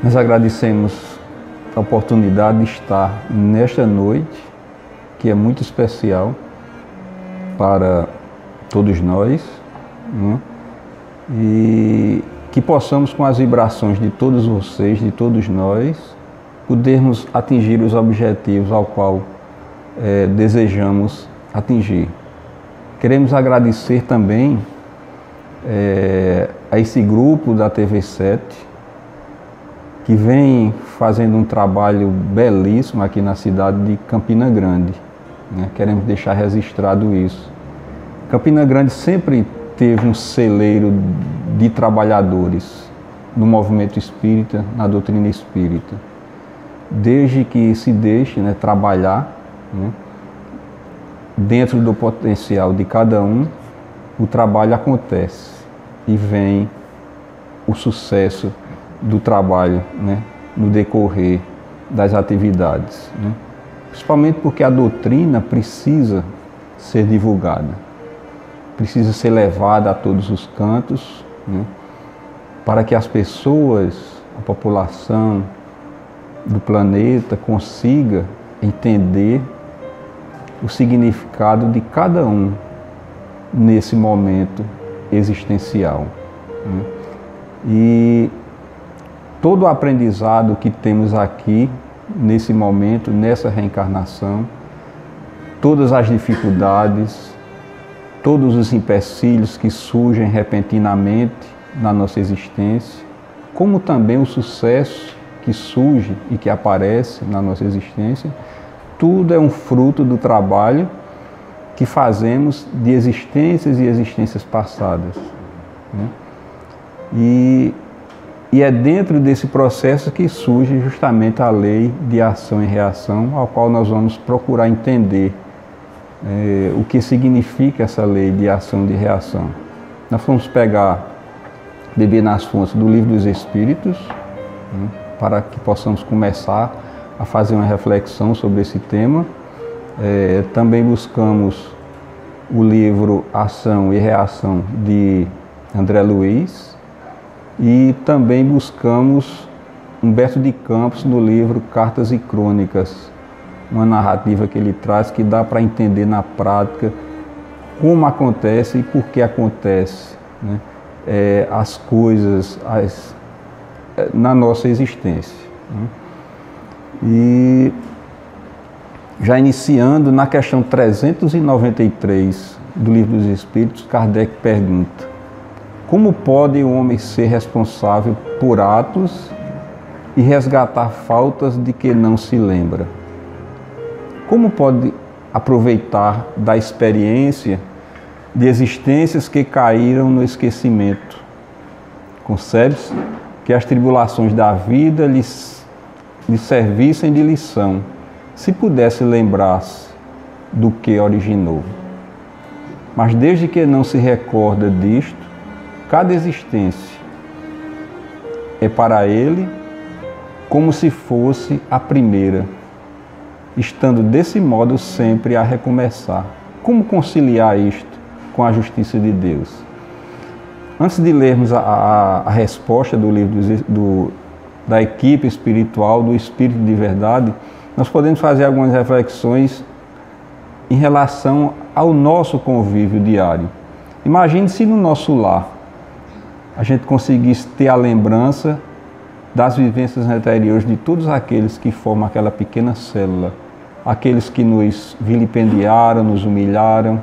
Nós agradecemos a oportunidade de estar nesta noite, que é muito especial para todos nós, né? E que possamos, com as vibrações de todos vocês, de todos nós, podermos atingir os objetivos ao qual desejamos atingir. Queremos agradecer também a esse grupo da TV7, que vem fazendo um trabalho belíssimo aqui na cidade de Campina Grande, né? Queremos deixar registrado isso. Campina Grande sempre teve um celeiro de trabalhadores no movimento espírita, na doutrina espírita. Desde que se deixe, né, trabalhar, né, dentro do potencial de cada um, o trabalho acontece e vem o sucesso do trabalho, né, no decorrer das atividades, né? Principalmente porque a doutrina precisa ser divulgada, precisa ser levada a todos os cantos, né, para que as pessoas, a população do planeta consiga entender o significado de cada um nesse momento existencial, né? E todo o aprendizado que temos aqui, nesse momento, nessa reencarnação, todas as dificuldades, todos os empecilhos que surgem repentinamente na nossa existência, como também o sucesso que surge e que aparece na nossa existência, tudo é um fruto do trabalho que fazemos de existências e existências passadas, né? E é dentro desse processo que surge justamente a lei de ação e reação, ao qual nós vamos procurar entender o que significa essa lei de ação e de reação. Nós vamos beber nas fontes do Livro dos Espíritos, né, para que possamos começar a fazer uma reflexão sobre esse tema. Também buscamos o livro Ação e Reação de André Luiz, e também buscamos Humberto de Campos no livro Cartas e Crônicas, uma narrativa que ele traz que dá para entender na prática como acontece e por que acontece, né, as coisas na nossa existência, né? E já iniciando na questão 393 do Livro dos Espíritos, Kardec pergunta: como pode o homem ser responsável por atos e resgatar faltas de que não se lembra? Como pode aproveitar da experiência de existências que caíram no esquecimento? Concebe-se que as tribulações da vida lhe servissem de lição, se pudesse lembrar-se do que originou. Mas desde que não se recorda disto, cada existência é para ele como se fosse a primeira, estando desse modo sempre a recomeçar. Como conciliar isto com a justiça de Deus? Antes de lermos a resposta do livro da equipe espiritual, do Espírito de Verdade, nós podemos fazer algumas reflexões em relação ao nosso convívio diário. Imagine se no nosso lar a gente conseguisse ter a lembrança das vivências anteriores de todos aqueles que formam aquela pequena célula, aqueles que nos vilipendiaram, nos humilharam,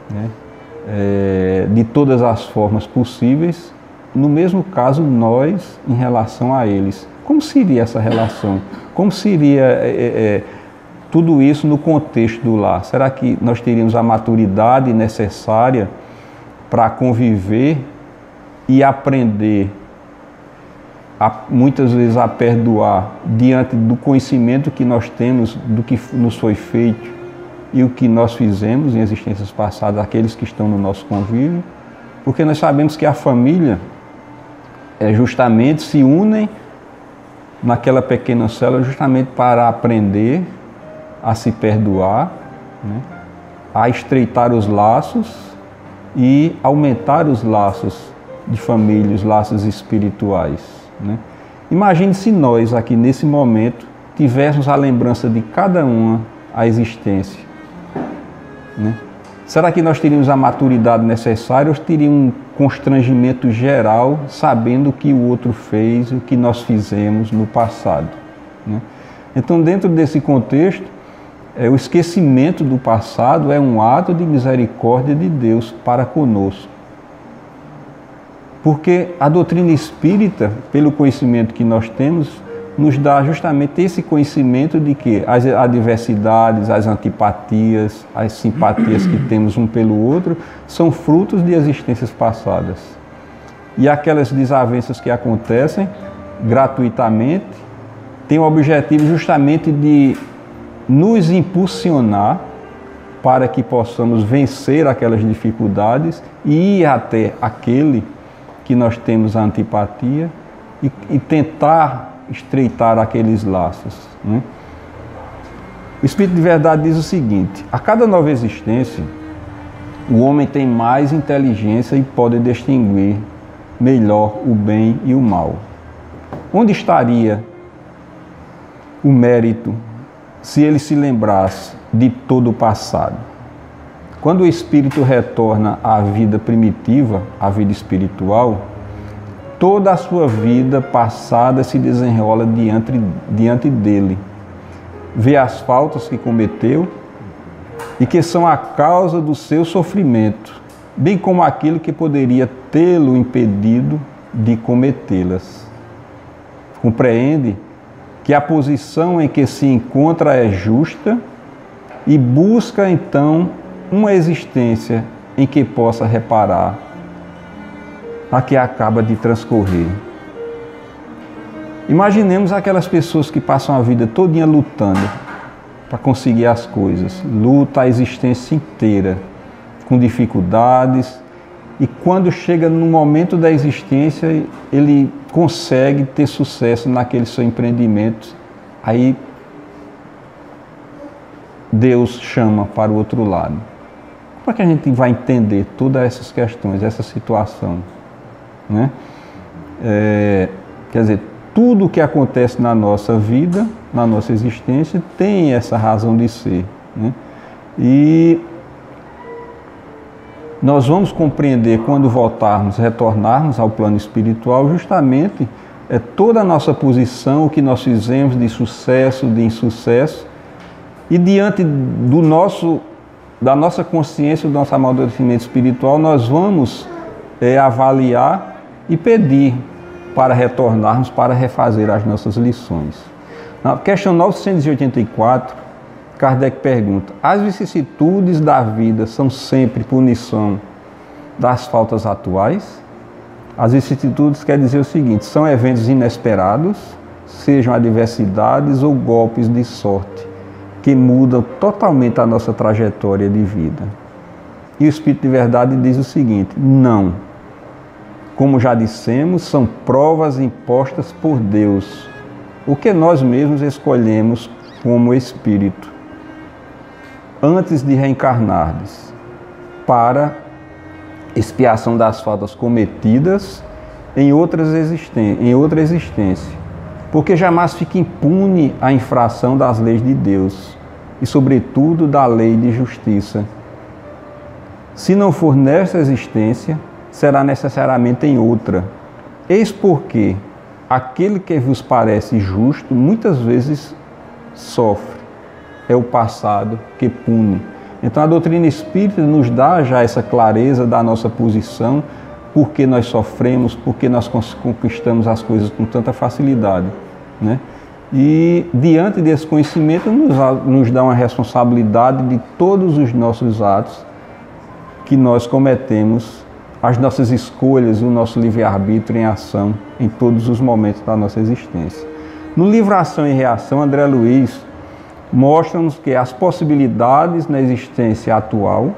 né, de todas as formas possíveis, no mesmo caso nós em relação a eles. Como seria essa relação? Como seria tudo isso no contexto do lar? Será que nós teríamos a maturidade necessária para conviver e aprender, muitas vezes, a perdoar diante do conhecimento que nós temos do que nos foi feito e o que nós fizemos em existências passadas, aqueles que estão no nosso convívio? Porque nós sabemos que a família justamente se unem naquela pequena célula justamente para aprender a se perdoar, né, a estreitar os laços e aumentar os laços de família, os laços espirituais, né? Imagine se nós, aqui nesse momento, tivéssemos a lembrança de cada uma a existência, né? Será que nós teríamos a maturidade necessária ou teríamos um constrangimento geral sabendo o que o outro fez, o que nós fizemos no passado, né? Então, dentro desse contexto, o esquecimento do passado é um ato de misericórdia de Deus para conosco. Porque a doutrina espírita, pelo conhecimento que nós temos, nos dá justamente esse conhecimento de que as adversidades, as antipatias, as simpatias que temos um pelo outro são frutos de existências passadas. E aquelas desavenças que acontecem gratuitamente têm o objetivo justamente de nos impulsionar para que possamos vencer aquelas dificuldades e ir até aquele que nós temos a antipatia e tentar estreitar aqueles laços, né? O Espírito de Verdade diz o seguinte: a cada nova existência, o homem tem mais inteligência e pode distinguir melhor o bem e o mal. Onde estaria o mérito se ele se lembrasse de todo o passado? Quando o espírito retorna à vida primitiva, à vida espiritual, toda a sua vida passada se desenrola diante dele. Vê as faltas que cometeu e que são a causa do seu sofrimento, bem como aquilo que poderia tê-lo impedido de cometê-las. Compreende que a posição em que se encontra é justa e busca então uma existência em que possa reparar a que acaba de transcorrer. Imaginemos aquelas pessoas que passam a vida todinha lutando para conseguir as coisas, luta a existência inteira, com dificuldades, e quando chega no momento da existência, ele consegue ter sucesso naquele seu empreendimento, aí Deus chama para o outro lado. Como é que a gente vai entender todas essas questões, essa situação, né? Quer dizer, tudo o que acontece na nossa vida, na nossa existência, tem essa razão de ser, né? E nós vamos compreender quando voltarmos, retornarmos ao plano espiritual, justamente toda a nossa posição, o que nós fizemos de sucesso, de insucesso, e diante da nossa consciência, do nosso amadurecimento espiritual, nós vamos avaliar e pedir para retornarmos, para refazer as nossas lições. Na questão 984, Kardec pergunta: as vicissitudes da vida são sempre punição das faltas atuais? As vicissitudes quer dizer o seguinte: são eventos inesperados, sejam adversidades ou golpes de sorte, que mudam totalmente a nossa trajetória de vida. E o Espírito de Verdade diz o seguinte: não. Como já dissemos, são provas impostas por Deus, o que nós mesmos escolhemos como espírito, antes de reencarnardes, para expiação das faltas cometidas em outra existência, porque jamais fica impune a infração das leis de Deus e, sobretudo, da lei de justiça. Se não for nesta existência, será necessariamente em outra. Eis porque aquele que vos parece justo, muitas vezes sofre. É o passado que pune. Então a doutrina espírita nos dá já essa clareza da nossa posição, porque nós sofremos, porque nós conquistamos as coisas com tanta facilidade, né? E diante desse conhecimento nos dá uma responsabilidade de todos os nossos atos que nós cometemos, as nossas escolhas, o nosso livre-arbítrio em ação em todos os momentos da nossa existência. No livro Ação e Reação, André Luiz mostra-nos que as possibilidades na existência atual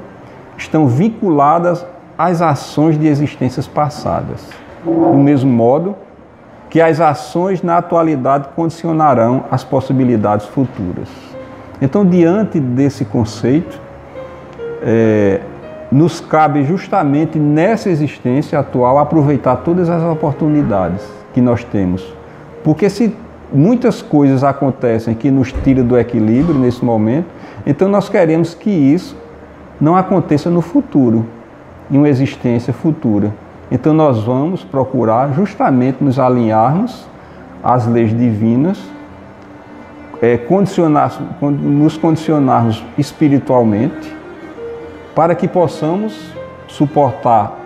estão vinculadas às ações de existências passadas, do mesmo modo que as ações na atualidade condicionarão as possibilidades futuras. Então, diante desse conceito, nos cabe justamente nessa existência atual aproveitar todas as oportunidades que nós temos Porque se muitas coisas acontecem que nos tiram do equilíbrio nesse momento, então nós queremos que isso não aconteça no futuro, em uma existência futura. Então nós vamos procurar justamente nos alinharmos às leis divinas, nos condicionarmos espiritualmente, para que possamos suportar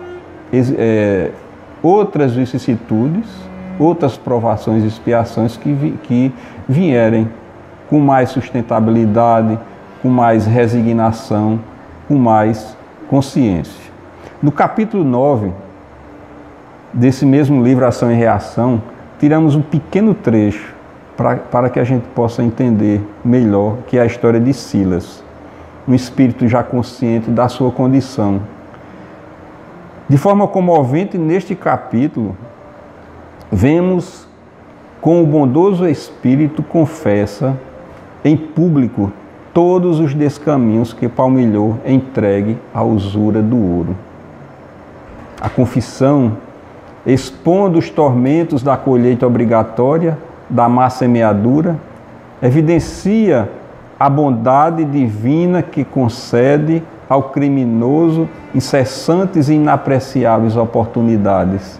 outras vicissitudes, outras provações e expiações que vierem com mais sustentabilidade, com mais resignação, com mais consciência. No capítulo 9 desse mesmo livro, Ação e Reação, tiramos um pequeno trecho para que a gente possa entender melhor, que é a história de Silas, um espírito já consciente da sua condição. De forma comovente, neste capítulo, vemos como o bondoso espírito confessa em público todos os descaminhos que palmilhou entregue à usura do ouro. A confissão, expondo os tormentos da colheita obrigatória, da má semeadura, evidencia a bondade divina que concede ao criminoso incessantes e inapreciáveis oportunidades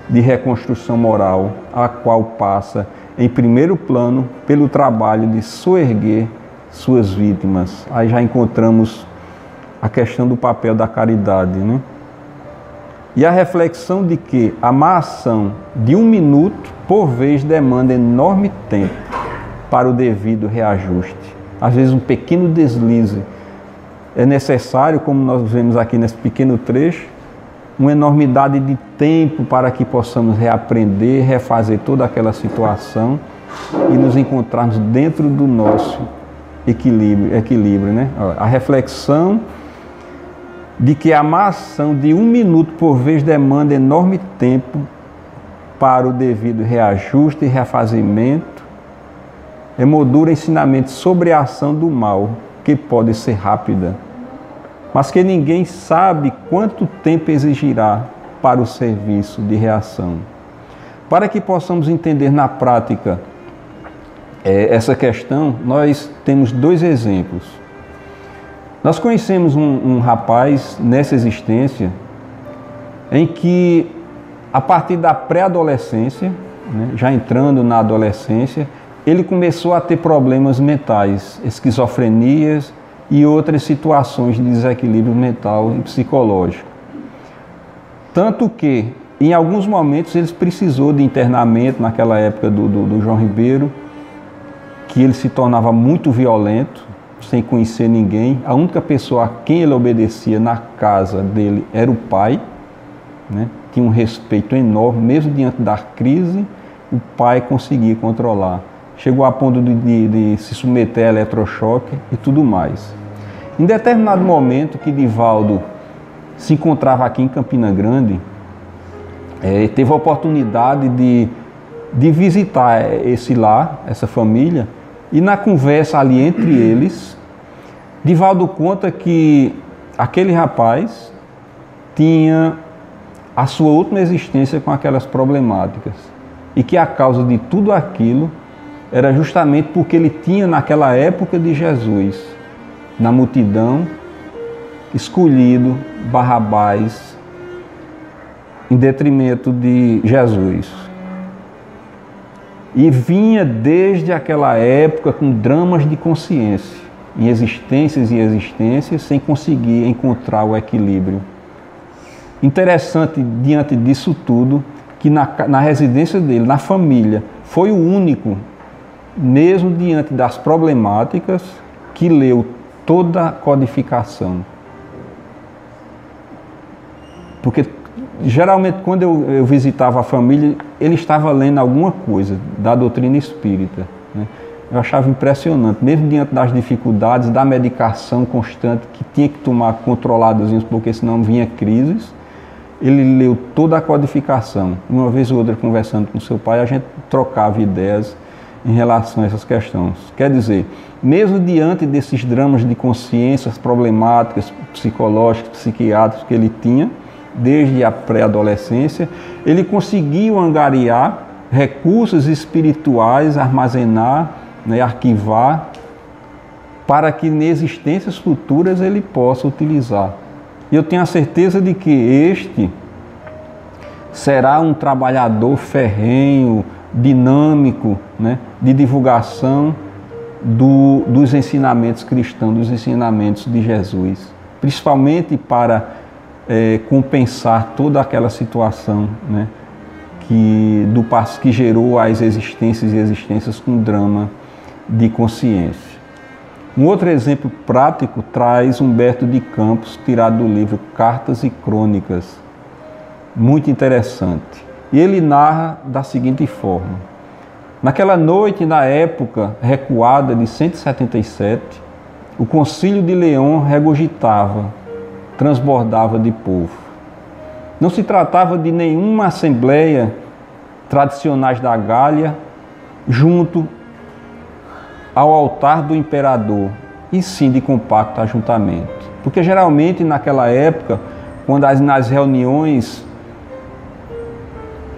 de reconstrução moral, a qual passa em primeiro plano pelo trabalho de soerguer suas vítimas. Aí já encontramos a questão do papel da caridade, né? E a reflexão de que a má ação de 1 minuto, por vez, demanda enorme tempo para o devido reajuste. Às vezes um pequeno deslize é necessário, como nós vemos aqui nesse pequeno trecho, uma enormidade de tempo para que possamos reaprender, refazer toda aquela situação e nos encontrarmos dentro do nosso equilíbrio, né? A reflexão de que a má ação de 1 minuto por vez demanda enorme tempo para o devido reajuste e refazimento, emoldura ensinamento sobre a ação do mal, que pode ser rápida, mas que ninguém sabe quanto tempo exigirá para o serviço de reação. Para que possamos entender na prática essa questão, nós temos 2 exemplos. Nós conhecemos um rapaz nessa existência em que, a partir da pré-adolescência, né, já entrando na adolescência, ele começou a ter problemas mentais, esquizofrenias e outras situações de desequilíbrio mental e psicológico. Tanto que, em alguns momentos, ele precisou de internamento, naquela época do João Ribeiro, que ele se tornava muito violento, sem conhecer ninguém. A única pessoa a quem ele obedecia na casa dele era o pai, né? Tinha um respeito enorme, mesmo diante da crise, o pai conseguia controlar. Chegou a ponto de se submeter a eletrochoque e tudo mais. Em determinado momento que Divaldo se encontrava aqui em Campina Grande, teve a oportunidade de visitar esse lar, essa família, e na conversa ali entre eles, Divaldo conta que aquele rapaz tinha a sua última existência com aquelas problemáticas e que a causa de tudo aquilo era justamente porque ele tinha, naquela época de Jesus, na multidão, escolhido Barrabás em detrimento de Jesus. E vinha desde aquela época com dramas de consciência, em existências e existências, sem conseguir encontrar o equilíbrio. Interessante, diante disso tudo, que na residência dele, na família, foi o único, mesmo diante das problemáticas, que leu toda a codificação. Porque geralmente quando eu visitava a família, ele estava lendo alguma coisa da doutrina espírita, né? Eu achava impressionante, mesmo diante das dificuldades, da medicação constante que tinha que tomar controladozinhos, porque senão vinha crises. Ele leu toda a codificação. Uma vez ou outra, conversando com seu pai, a gente trocava ideias em relação a essas questões. Quer dizer, mesmo diante desses dramas de consciência, problemáticas psicológicas, psiquiátricas que ele tinha, desde a pré-adolescência, ele conseguiu angariar recursos espirituais, armazenar, né, arquivar, para que em existências futuras ele possa utilizar. E eu tenho a certeza de que este será um trabalhador ferrenho, dinâmico, né, de divulgação dos ensinamentos cristãos, dos ensinamentos de Jesus, principalmente para compensar toda aquela situação, né, que gerou as existências e existências com drama de consciência. Um outro exemplo prático traz Humberto de Campos, tirado do livro Cartas e Crônicas, muito interessante. E ele narra da seguinte forma: naquela noite, na época recuada de 177, o Concílio de León regurgitava, transbordava de povo. Não se tratava de nenhuma assembleia tradicionais da Gália junto ao altar do imperador, e sim de compacto ajuntamento. Porque geralmente naquela época, quando nas reuniões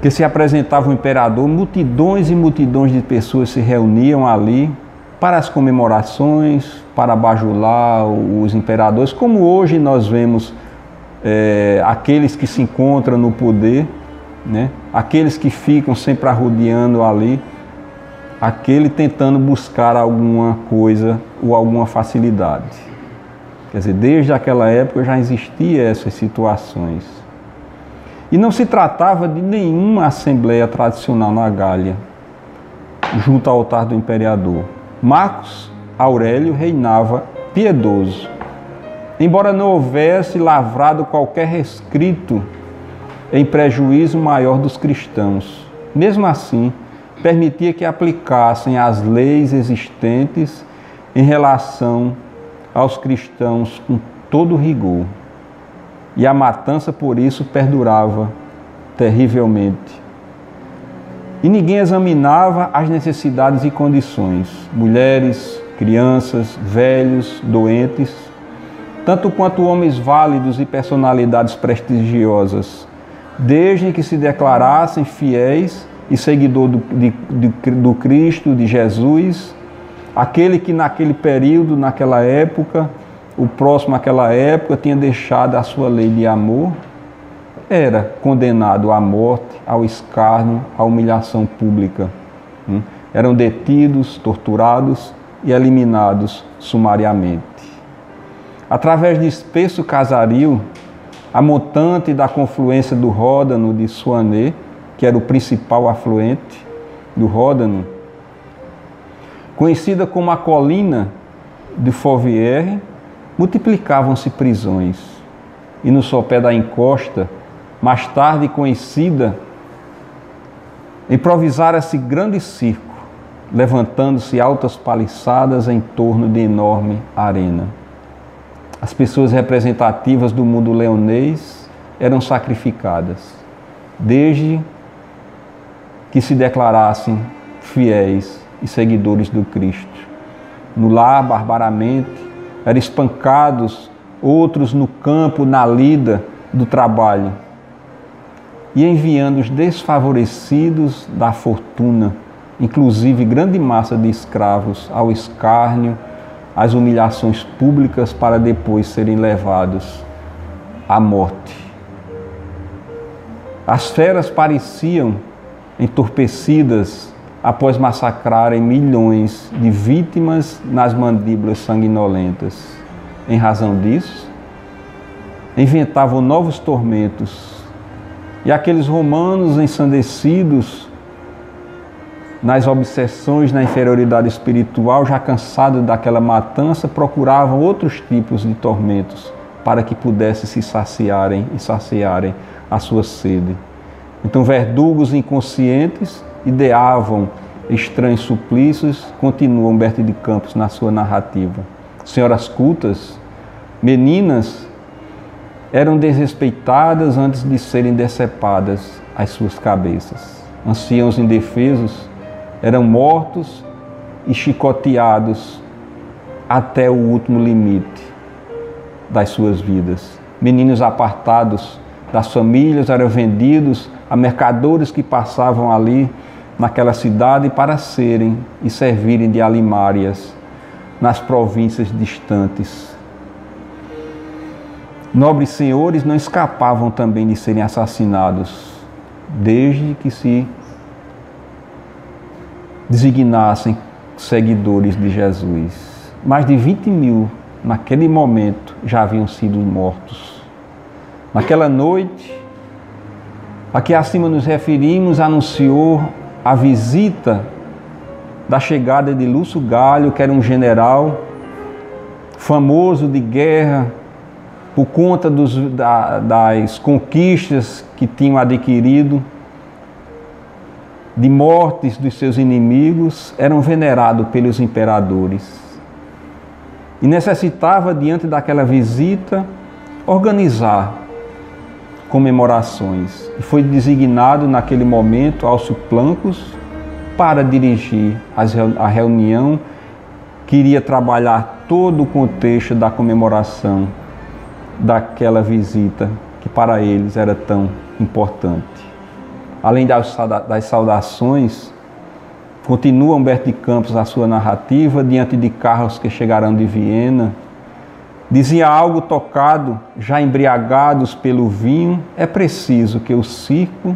que se apresentava o imperador, multidões e multidões de pessoas se reuniam ali para as comemorações, para bajular os imperadores, como hoje nós vemos aqueles que se encontram no poder, né? Aqueles que ficam sempre arrodeando ali, aquele tentando buscar alguma coisa ou alguma facilidade. Quer dizer, desde aquela época já existiam essas situações. E não se tratava de nenhuma assembleia tradicional na Gália, junto ao altar do imperador. Marcos Aurélio reinava piedoso, embora não houvesse lavrado qualquer rescrito em prejuízo maior dos cristãos. Mesmo assim, permitia que aplicassem as leis existentes em relação aos cristãos com todo rigor. E a matança, por isso, perdurava terrivelmente. E ninguém examinava as necessidades e condições. Mulheres, crianças, velhos, doentes, tanto quanto homens válidos e personalidades prestigiosas, desde que se declarassem fiéis e seguidor do Cristo, de Jesus, aquele que naquele período, naquela época, o próximo àquela época tinha deixado a sua lei de amor, era condenado à morte, ao escárnio, à humilhação pública. Eram detidos, torturados e eliminados sumariamente. Através de espesso casario, a montante da confluência do Ródano de Suané, que era o principal afluente do Ródano, conhecida como a colina de Fovier, multiplicavam-se prisões. E no sopé da encosta, mais tarde conhecida, improvisara-se grande circo, levantando-se altas paliçadas em torno de enorme arena. As pessoas representativas do mundo leonês eram sacrificadas, desde que se declarassem fiéis e seguidores do Cristo. No lar, barbaramente, eram espancados, outros no campo, na lida do trabalho, e enviando os desfavorecidos da fortuna, inclusive grande massa de escravos, ao escárnio, às humilhações públicas, para depois serem levados à morte. As feras pareciam entorpecidas após massacrarem milhões de vítimas nas mandíbulas sanguinolentas. Em razão disso, inventavam novos tormentos, e aqueles romanos ensandecidos nas obsessões, na inferioridade espiritual, já cansados daquela matança, procuravam outros tipos de tormentos para que pudessem se saciarem e saciarem a sua sede. Então, verdugos inconscientes ideavam estranhos suplícios, continua Humberto de Campos na sua narrativa. Senhoras cultas, meninas, eram desrespeitadas antes de serem decepadas as suas cabeças. Anciãos indefesos eram mortos e chicoteados até o último limite das suas vidas. Meninos apartados das famílias eram vendidos a mercadores que passavam ali naquela cidade para serem e servirem de alimárias nas províncias distantes. Nobres senhores não escapavam também de serem assassinados, desde que se designassem seguidores de Jesus. Mais de 20 mil, naquele momento, já haviam sido mortos. Naquela noite, a que acima nos referimos, anunciou a visita da chegada de Lúcio Galho, que era um general famoso de guerra, por conta das conquistas que tinham adquirido, de mortes dos seus inimigos, eram venerados pelos imperadores. E necessitava, diante daquela visita, organizar comemorações. E foi designado naquele momento Alcio Plancus para dirigir a reunião que iria trabalhar todo o contexto da comemoração daquela visita que para eles era tão importante. Além das saudações, continua Humberto de Campos a sua narrativa diante de carros que chegaram de Viena. Dizia algo tocado, já embriagados pelo vinho: é preciso que o circo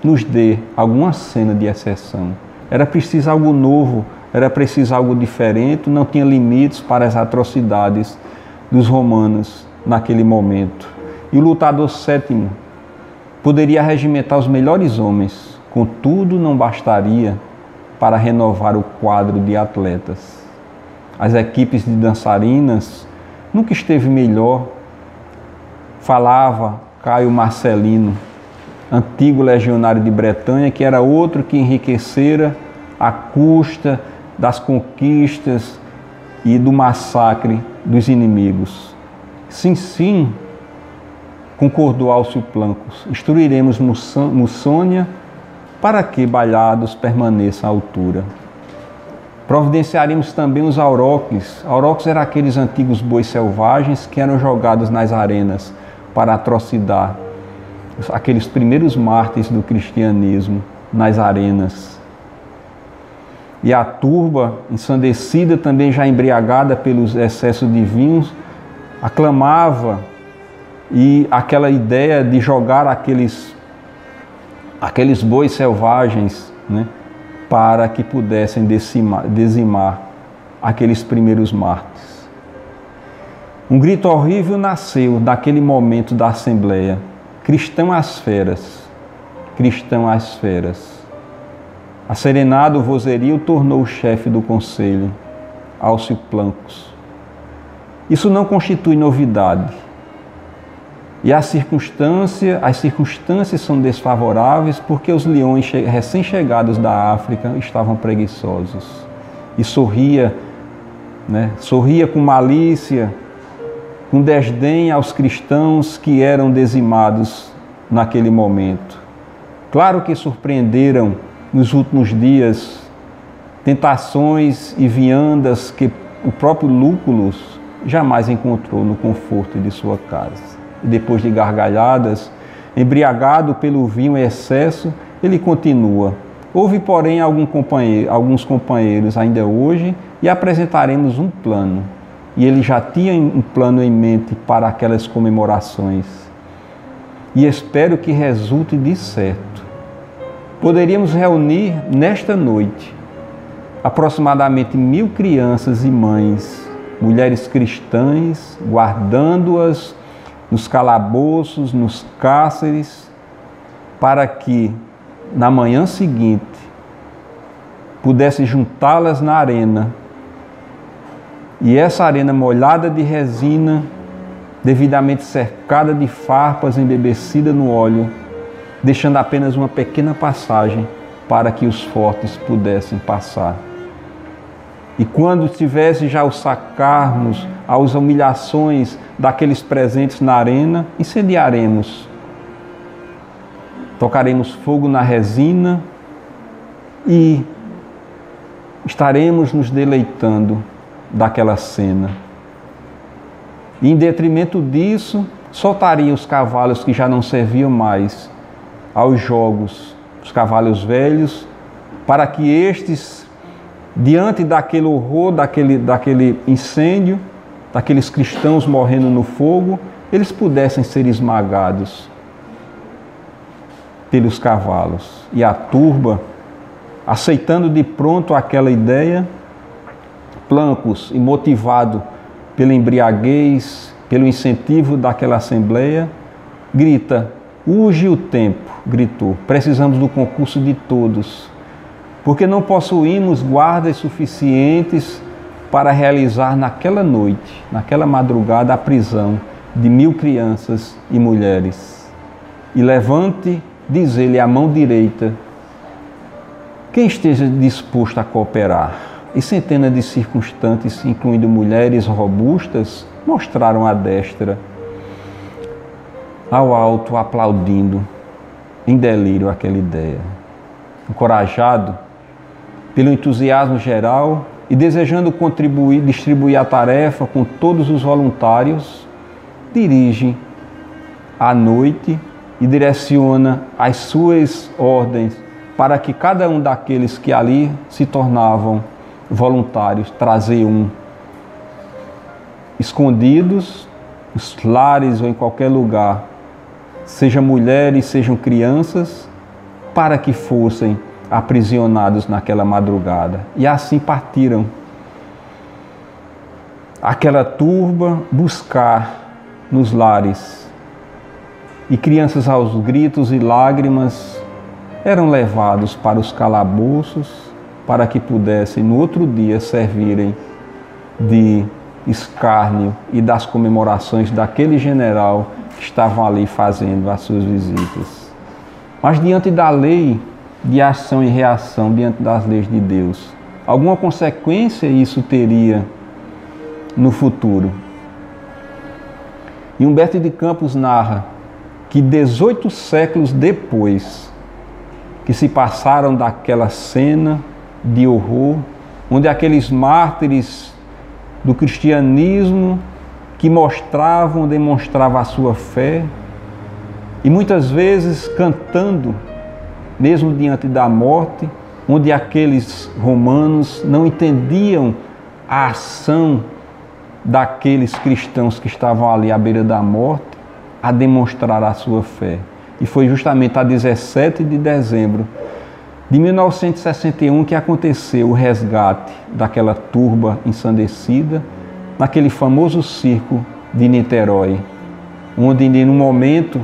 nos dê alguma cena de exceção. Era preciso algo novo, era preciso algo diferente, não tinha limites para as atrocidades dos romanos naquele momento. E o lutador sétimo poderia regimentar os melhores homens, contudo não bastaria para renovar o quadro de atletas. As equipes de dançarinas nunca esteve melhor, falava Caio Marcelino, antigo legionário de Bretanha, que era outro que enriquecera à custa das conquistas e do massacre dos inimigos. Sim, sim, concordou Alcio Plancus, instruiremos Mussônia para que Balhados permaneça à altura. Providenciaremos também os auroques. Auroques eram aqueles antigos bois selvagens que eram jogados nas arenas para atrocidar aqueles primeiros mártires do cristianismo nas arenas. E a turba, ensandecida, também já embriagada pelos excessos de vinhos, aclamava, e aquela ideia de jogar aqueles bois selvagens, né, para que pudessem dizimar aqueles primeiros mártires. Um grito horrível nasceu daquele momento da Assembleia: cristão às feras, cristão às feras. Acerenado, o vozerio tornou o chefe do conselho, Alcio Plancus. Isso não constitui novidade. E as circunstâncias são desfavoráveis porque os leões recém-chegados da África estavam preguiçosos. E sorria com malícia, com desdém aos cristãos que eram dizimados naquele momento. Claro que surpreenderam nos últimos dias tentações e viandas que o próprio Lúculo jamais encontrou no conforto de sua casa. E depois de gargalhadas, embriagado pelo vinho em excesso, ele continua: houve, porém, alguns companheiros ainda hoje, e apresentaremos um plano. E ele já tinha um plano em mente para aquelas comemorações. E espero que resulte de certo. Poderíamos reunir nesta noite aproximadamente 1000 crianças e mães, mulheres cristãs, guardando-as nos calabouços, nos cárceres, para que, na manhã seguinte, pudesse juntá-las na arena, e essa arena molhada de resina, devidamente cercada de farpas, embebecida no óleo, deixando apenas uma pequena passagem para que os fortes pudessem passar. E quando tivesse já o sacarmos as humilhações daqueles presentes na arena, incendiaremos, tocaremos fogo na resina e estaremos nos deleitando daquela cena. E em detrimento disso, soltaria os cavalos que já não serviam mais aos jogos, os cavalos velhos, para que estes, diante daquele horror, daquele incêndio, daqueles cristãos morrendo no fogo, eles pudessem ser esmagados pelos cavalos. E a turba, aceitando de pronto aquela ideia, Plancus, e motivado pela embriaguez, pelo incentivo daquela assembleia, grita: urge o tempo, gritou, precisamos do concurso de todos, porque não possuímos guardas suficientes para realizar naquela noite, naquela madrugada, a prisão de 1000 crianças e mulheres. E levante, diz ele, a mão direita, quem esteja disposto a cooperar. E centenas de circunstantes, incluindo mulheres robustas, mostraram a destra, ao alto, aplaudindo, em delírio, aquela ideia. Encorajado pelo entusiasmo geral e desejando distribuir a tarefa com todos os voluntários, dirige à noite e direciona as suas ordens para que cada um daqueles que ali se tornavam voluntários traziam escondidos, nos lares ou em qualquer lugar, sejam mulheres, sejam crianças, para que fossem aprisionados naquela madrugada. E assim partiram. Aquela turba buscar nos lares. E crianças aos gritos e lágrimas eram levados para os calabouços para que pudessem no outro dia servirem de escárnio e das comemorações daquele general que estavam ali fazendo as suas visitas. Mas diante da lei de ação e reação, diante das leis de Deus, alguma consequência isso teria no futuro? E Humberto de Campos narra que 18 séculos depois que se passaram daquela cena de horror, onde aqueles mártires do cristianismo que demonstravam a sua fé, e muitas vezes cantando, mesmo diante da morte, onde aqueles romanos não entendiam a ação daqueles cristãos que estavam ali à beira da morte, a demonstrar a sua fé. E foi justamente a 17 de dezembro de 1961 que aconteceu o resgate daquela turba ensandecida naquele famoso circo de Niterói, onde no momento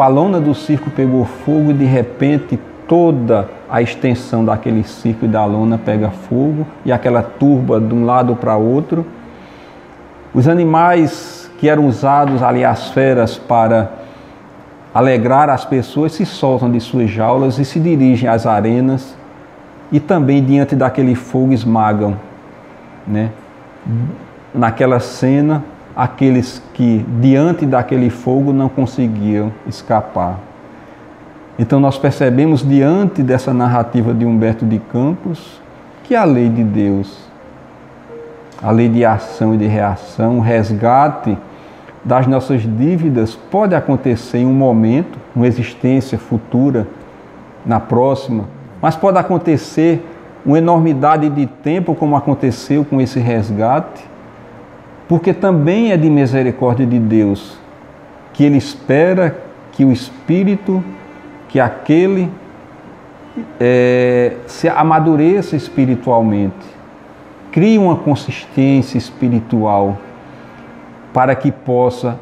a lona do circo pegou fogo e de repente toda a extensão daquele circo e da lona pega fogo e aquela turba de um lado para outro. Os animais que eram usados ali, as feras, para alegrar as pessoas, se soltam de suas jaulas e se dirigem às arenas e também diante daquele fogo esmagam, né? Naquela cena, aqueles que diante daquele fogo não conseguiam escapar. Então nós percebemos diante dessa narrativa de Humberto de Campos que a lei de Deus, a lei de ação e de reação, o resgate das nossas dívidas pode acontecer em um momento, uma existência futura, na próxima, mas pode acontecer uma enormidade de tempo, como aconteceu com esse resgate, porque também é de misericórdia de Deus que Ele espera que o Espírito, que aquele se amadureça espiritualmente, crie uma consistência espiritual, para que possa,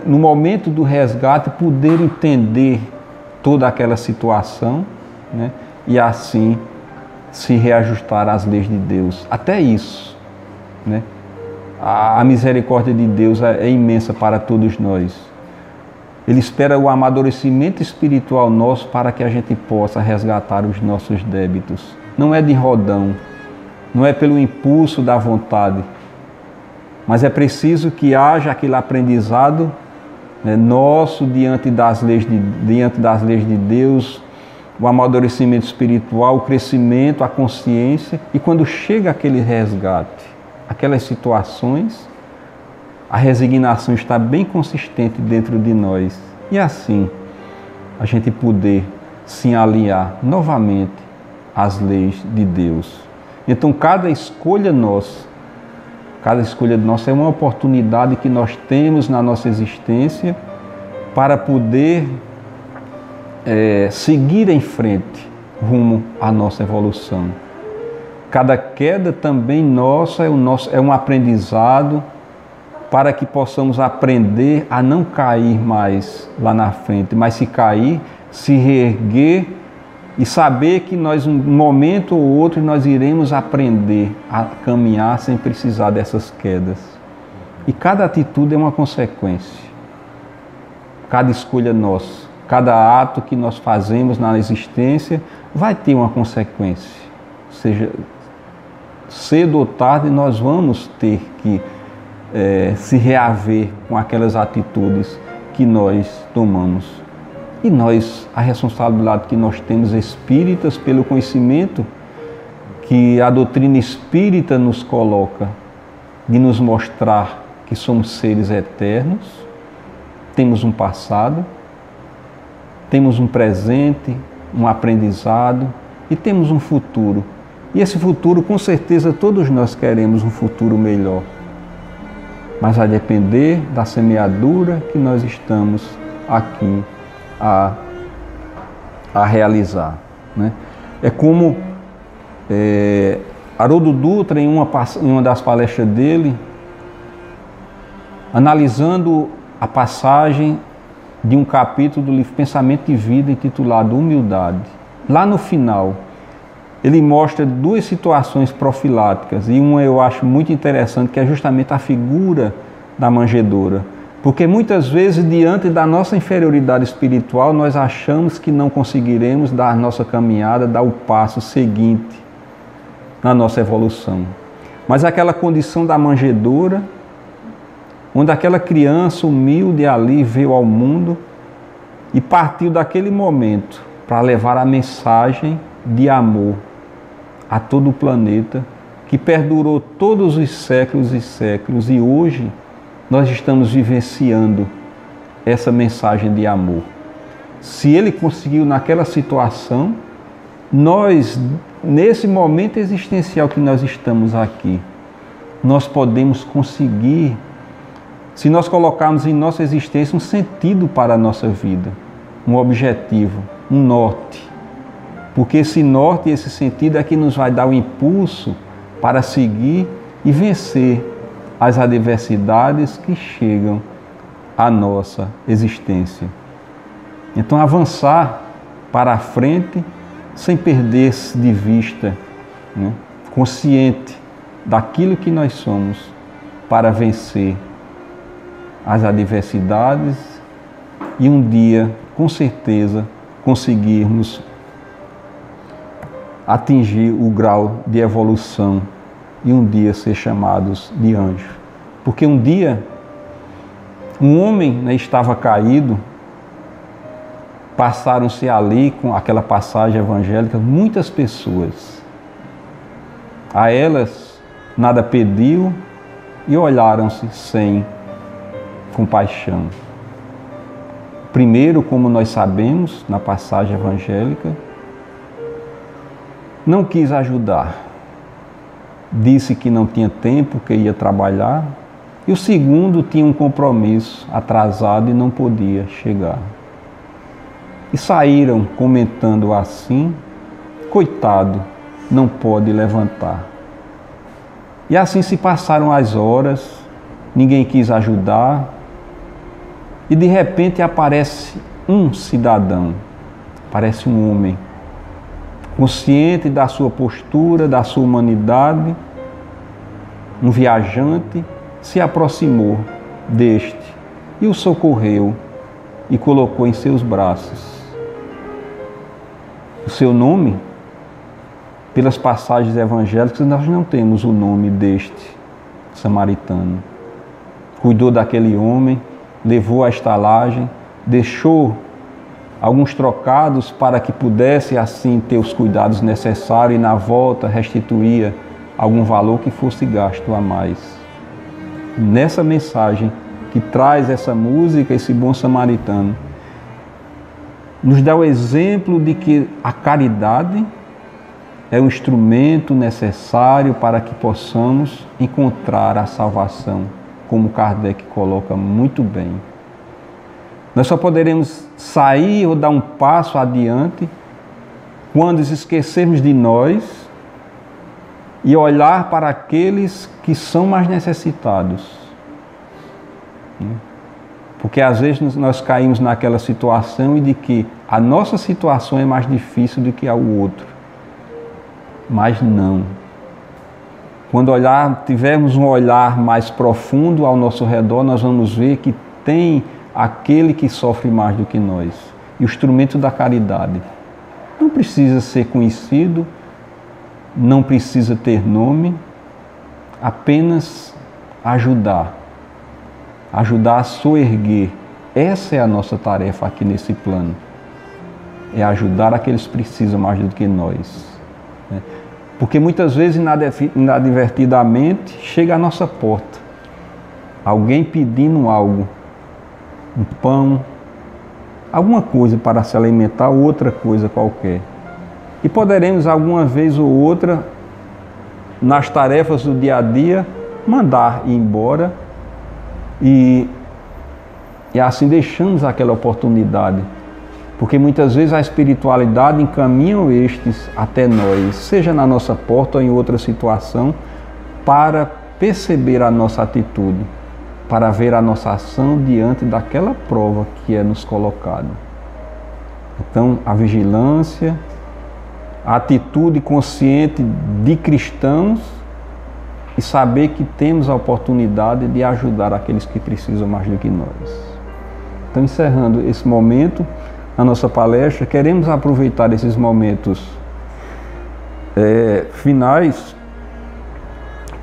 no momento do resgate, poder entender toda aquela situação, né? E assim se reajustar às leis de Deus. Até isso, né? A misericórdia de Deus é imensa para todos nós. Ele espera o amadurecimento espiritual nosso para que a gente possa resgatar os nossos débitos. Não é de rodão, não é pelo impulso da vontade, mas é preciso que haja aquele aprendizado, né, nosso diante das leis de Deus, o amadurecimento espiritual, o crescimento, a consciência. E quando chega aquele resgate, aquelas situações, a resignação está bem consistente dentro de nós. E assim, a gente poder se alinhar novamente às leis de Deus. Então cada escolha nossa é uma oportunidade que nós temos na nossa existência para poder seguir em frente rumo à nossa evolução. Cada queda também nossa é um aprendizado para que possamos aprender a não cair mais lá na frente, mas se cair, se reerguer e saber que nós, um momento ou outro, nós iremos aprender a caminhar sem precisar dessas quedas. E cada atitude é uma consequência. Cada escolha nossa, cada ato que nós fazemos na existência vai ter uma consequência. Ou seja, cedo ou tarde nós vamos ter que se reaver com aquelas atitudes que nós tomamos. E nós, a responsabilidade que nós temos espíritas pelo conhecimento que a doutrina espírita nos coloca, de nos mostrar que somos seres eternos, temos um passado, temos um presente, um aprendizado e temos um futuro. E esse futuro, com certeza, todos nós queremos um futuro melhor. Mas vai depender da semeadura que nós estamos aqui a realizar, né? É como Haroldo Dutra, em uma das palestras dele, analisando a passagem de um capítulo do livro Pensamento e Vida, intitulado Humildade. Lá no final, ele mostra duas situações profiláticas, e uma eu acho muito interessante, que é justamente a figura da manjedoura. Porque muitas vezes, diante da nossa inferioridade espiritual, nós achamos que não conseguiremos dar a nossa caminhada, dar o passo seguinte na nossa evolução. Mas aquela condição da manjedoura, onde aquela criança humilde ali veio ao mundo e partiu daquele momento para levar a mensagem de amor a todo o planeta, que perdurou todos os séculos e séculos, e hoje nós estamos vivenciando essa mensagem de amor. Se ele conseguiu naquela situação, nós, nesse momento existencial que nós estamos aqui, nós podemos conseguir, se nós colocarmos em nossa existência um sentido para a nossa vida, um objetivo, um norte. Porque esse norte e esse sentido é que nos vai dar o impulso para seguir e vencer as adversidades que chegam à nossa existência. Então, avançar para a frente sem perder-se de vista, né? Consciente daquilo que nós somos, para vencer as adversidades e um dia, com certeza, conseguirmos atingir o grau de evolução e um dia ser chamados de anjo. Porque um dia, um homem, né, estava caído, passaram-se ali, com aquela passagem evangélica, muitas pessoas. A elas nada pediu e olharam-se sem compaixão. Primeiro, como nós sabemos, na passagem evangélica, não quis ajudar. Disse que não tinha tempo, que ia trabalhar. E o segundo tinha um compromisso atrasado e não podia chegar. E saíram comentando assim: coitado, não pode levantar. E assim se passaram as horas, ninguém quis ajudar. E de repente aparece um cidadão, aparece um homem, consciente da sua postura, da sua humanidade, um viajante, se aproximou deste e o socorreu e colocou em seus braços. O seu nome, pelas passagens evangélicas, nós não temos o nome deste samaritano. Cuidou daquele homem, levou a estalagem, deixou alguns trocados para que pudesse assim ter os cuidados necessários e na volta restituía algum valor que fosse gasto a mais. Nessa mensagem que traz essa música, esse bom samaritano, nos dá o exemplo de que a caridade é o instrumento necessário para que possamos encontrar a salvação, como Kardec coloca muito bem. Nós só poderemos sair ou dar um passo adiante quando esquecermos de nós e olhar para aqueles que são mais necessitados. Porque às vezes nós caímos naquela situação e de que a nossa situação é mais difícil do que a do outro. Mas não. Quando tivermos um olhar mais profundo ao nosso redor, nós vamos ver que tem aquele que sofre mais do que nós. E o instrumento da caridade não precisa ser conhecido, não precisa ter nome, apenas ajudar a soerguer. Essa é a nossa tarefa aqui nesse plano. É ajudar aqueles que precisam mais do que nós. Porque muitas vezes, inadvertidamente, chega à nossa porta alguém pedindo algo, um pão, alguma coisa para se alimentar ou outra coisa qualquer. E poderemos alguma vez ou outra, nas tarefas do dia a dia, mandar ir embora e assim deixamos aquela oportunidade. Porque muitas vezes a espiritualidade encaminha estes até nós, seja na nossa porta ou em outra situação, para perceber a nossa atitude, para ver a nossa ação diante daquela prova que é nos colocada. Então, a vigilância, a atitude consciente de cristãos e saber que temos a oportunidade de ajudar aqueles que precisam mais do que nós. Então, encerrando esse momento, a nossa palestra, queremos aproveitar esses momentos finais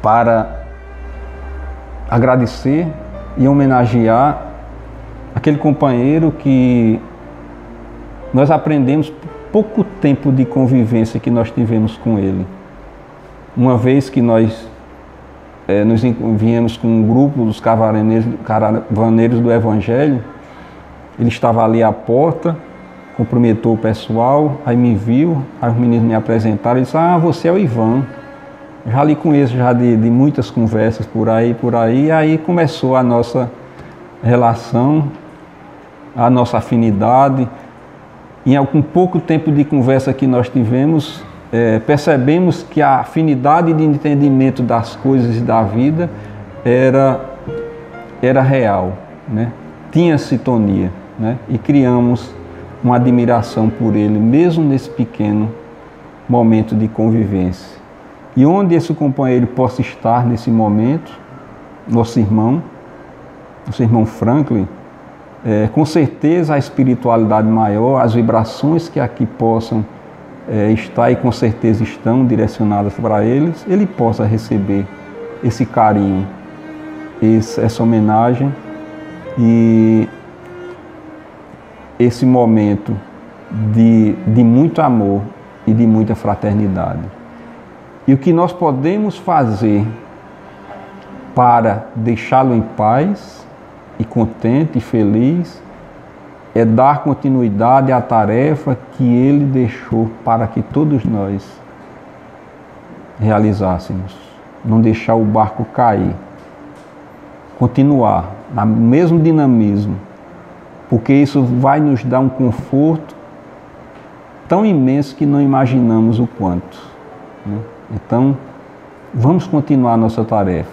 para agradecer e homenagear aquele companheiro que nós aprendemos pouco tempo de convivência que nós tivemos com ele. Uma vez que nós nos viemos com um grupo dos caravaneiros do Evangelho, ele estava ali à porta, cumprimentou o pessoal, aí me viu, aí os meninos me apresentaram e disse: "Ah, você é o Ivan." Já lhe conheço já de muitas conversas por aí, e aí começou a nossa relação, a nossa afinidade. E com pouco tempo de conversa que nós tivemos, percebemos que a afinidade de entendimento das coisas e da vida era real, né? Tinha sintonia. Né? E criamos uma admiração por ele, mesmo nesse pequeno momento de convivência. E onde esse companheiro possa estar nesse momento, nosso irmão Franklin, com certeza a espiritualidade maior, as vibrações que aqui possam estar e com certeza estão direcionadas para eles, ele possa receber esse carinho, essa homenagem e esse momento de muito amor e de muita fraternidade. E o que nós podemos fazer para deixá-lo em paz e contente e feliz é dar continuidade à tarefa que ele deixou para que todos nós realizássemos. Não deixar o barco cair. Continuar no mesmo dinamismo, porque isso vai nos dar um conforto tão imenso que não imaginamos o quanto. Né? Então, vamos continuar a nossa tarefa.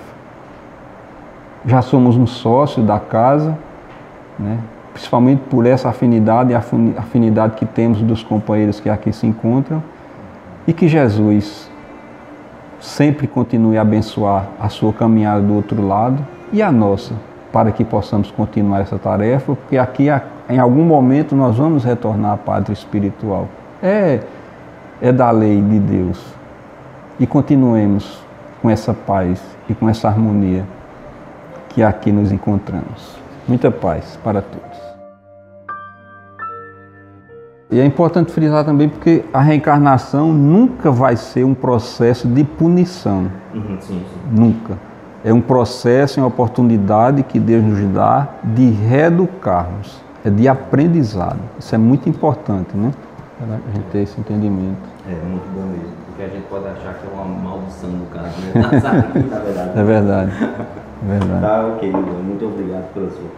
Já somos um sócio da casa, né? Principalmente por essa afinidade e a afinidade que temos dos companheiros que aqui se encontram, e que Jesus sempre continue a abençoar a sua caminhada do outro lado e a nossa, para que possamos continuar essa tarefa, porque aqui em algum momento nós vamos retornar à pátria espiritual. É da lei de Deus. E continuemos com essa paz e com essa harmonia que aqui nos encontramos. Muita paz para todos. E é importante frisar também porque a reencarnação nunca vai ser um processo de punição. Sim. Nunca. É um processo, uma oportunidade que Deus nos dá de reeducarmos. é de aprendizado. Isso é muito importante, né? A gente ter esse entendimento. É muito bom mesmo, porque a gente pode achar que é uma maldição no caso, né? Sabe que na verdade. É verdade. É verdade. Tá, ok, Lula. Muito obrigado pela sua